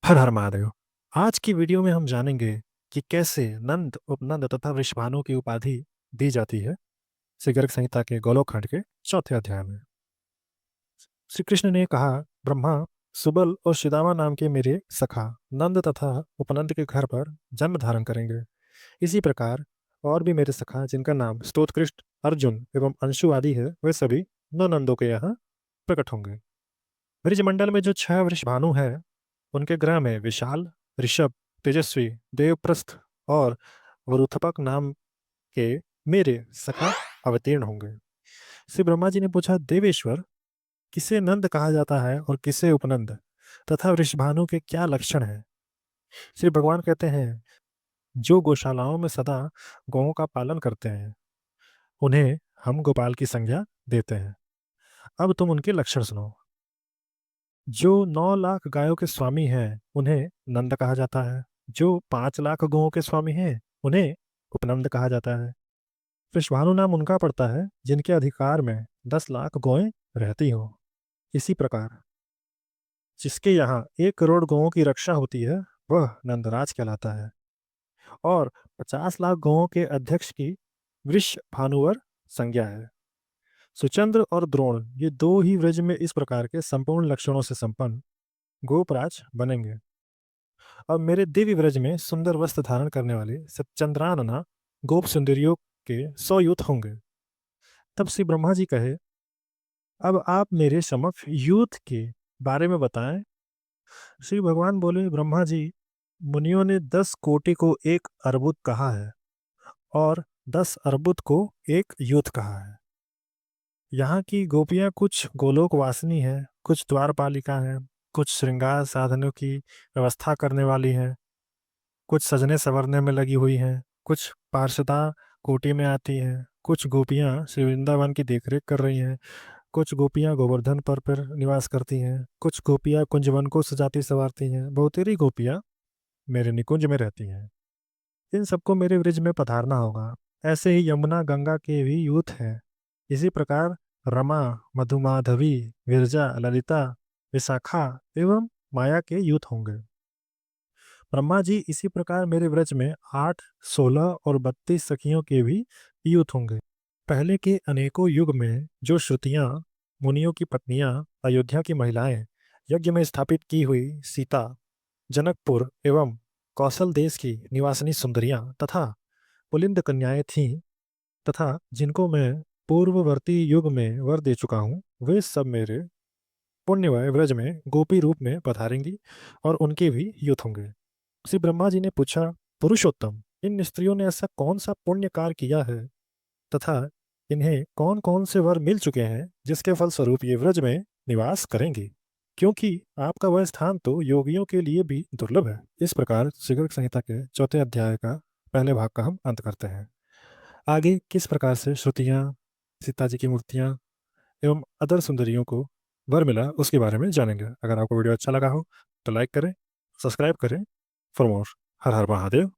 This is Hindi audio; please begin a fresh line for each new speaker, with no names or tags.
हर हर महादेव। आज की वीडियो में हम जानेंगे कि कैसे नंद उपनंद तथा वृषभानु की उपाधि दी जाती है श्री गर्ग संहिता के गोलोक खंड के चौथे अध्याय में। श्री कृष्ण ने कहा, ब्रह्मा सुबल और सुदामा नाम के मेरे सखा नंद तथा उपनंद के घर पर जन्म धारण करेंगे। इसी प्रकार और भी मेरे सखा जिनका नाम स्तोत्रकृष्ट, अर्जुन एवं अंशु आदि है, वे सभी नौ नंदों के यहाँ प्रकट होंगे। ब्रजमंडल में जो 6 वृषभानु है, उनके ग्रह में विशाल, ऋषभ, तेजस्वी, देवप्रस्थ और वरुथपक नाम के मेरे सखा अवतीर्ण होंगे। श्री ब्रह्मा जी ने पूछा, देवेश्वर, किसे नंद कहा जाता है और किसे उपनंद, तथा वृषभानु के क्या लक्षण हैं? श्री भगवान कहते हैं, जो गौशालाओं में सदा गौओं का पालन करते हैं, उन्हें हम गोपाल की संज्ञा देते हैं। अब तुम उनके लक्षण सुनो। जो 9 लाख गायों के स्वामी हैं, उन्हें नंद कहा जाता है। जो 5 लाख गौओं के स्वामी हैं, उन्हें उपनंद कहा जाता है। वृषभानु नाम उनका पड़ता है जिनके अधिकार में 10 लाख गौएं रहती हों। इसी प्रकार जिसके यहाँ 1 करोड़ गौओं की रक्षा होती है, वह नंदराज कहलाता है। और 50 लाख गौओं के अध्यक्ष की वृष भानुवर संज्ञा है। सुचंद्र और द्रोण, ये दो ही व्रज में इस प्रकार के संपूर्ण लक्षणों से संपन्न गोपराज बनेंगे। अब मेरे दिव्य व्रज में सुंदर वस्त्र धारण करने वाले सच्चंद्रानना गोप सुंदरियों के 100 यूथ होंगे। तब श्री ब्रह्मा जी कहे, अब आप मेरे समक्ष यूथ के बारे में बताएं। श्री भगवान बोले, ब्रह्मा जी, मुनियों ने 10 कोटि को एक अर्बुद कहा है और 10 अर्बुद को एक यूथ कहा है। यहाँ की गोपियाँ कुछ गोलोक वासिनी है, कुछ द्वारपालिका है, कुछ श्रृंगार साधनों की व्यवस्था करने वाली हैं, कुछ सजने संवरने में लगी हुई हैं, कुछ पार्षदा कोटि में आती हैं, कुछ गोपियाँ श्री वृंदावन की देखरेख कर रही हैं, कुछ गोपियाँ गोवर्धन पर निवास करती हैं, कुछ गोपियाँ कुंजवन को सजाती संवारती हैं, बहुतेरी गोपियाँ मेरे निकुंज में रहती हैं। इन सबको मेरे ब्रिज में पधारना होगा। ऐसे ही यमुना गंगा के भी यूथ हैं। इसी प्रकार रमा, मधुमाधवी, विरजा, ललिता, विशाखा एवं माया के यूथ होंगे। ब्रह्मा जी, इसी प्रकार मेरे व्रज में 8, 16 और 32 सखियों के भी यूथ होंगे। पहले के अनेकों युग में जो श्रुतियाँ, मुनियों की पत्नियाँ, अयोध्या की महिलाएं, यज्ञ में स्थापित की हुई सीता, जनकपुर एवं कौशल देश की निवासिनी सुंदरियां तथा पुलिंद कन्याएं थीं, तथा जिनको मैं पूर्ववर्ती युग में वर दे चुका हूँ, वे सब मेरे पुण्यमय व्रज में गोपी रूप में पधारेंगी और उनके भी यूथ होंगे। श्री ब्रह्मा जी ने पूछा, पुरुषोत्तम, इन स्त्रियों ने ऐसा कौन सा पुण्य कार्य किया है तथा इन्हें कौन कौन से वर मिल चुके हैं जिसके फलस्वरूप ये व्रज में निवास करेंगी, क्योंकि आपका वह स्थान तो योगियों के लिए भी दुर्लभ है। इस प्रकार श्री गर्ग संहिता के चौथे अध्याय का पहले भाग का हम अंत करते हैं। आगे किस प्रकार से श्रुतियाँ, सीता जी की मूर्तियाँ एवं अदर सुंदरियों को वर मिला, उसके बारे में जानेंगे। अगर आपको वीडियो अच्छा लगा हो तो लाइक करें, सब्सक्राइब करें for more. Her her Mahadev.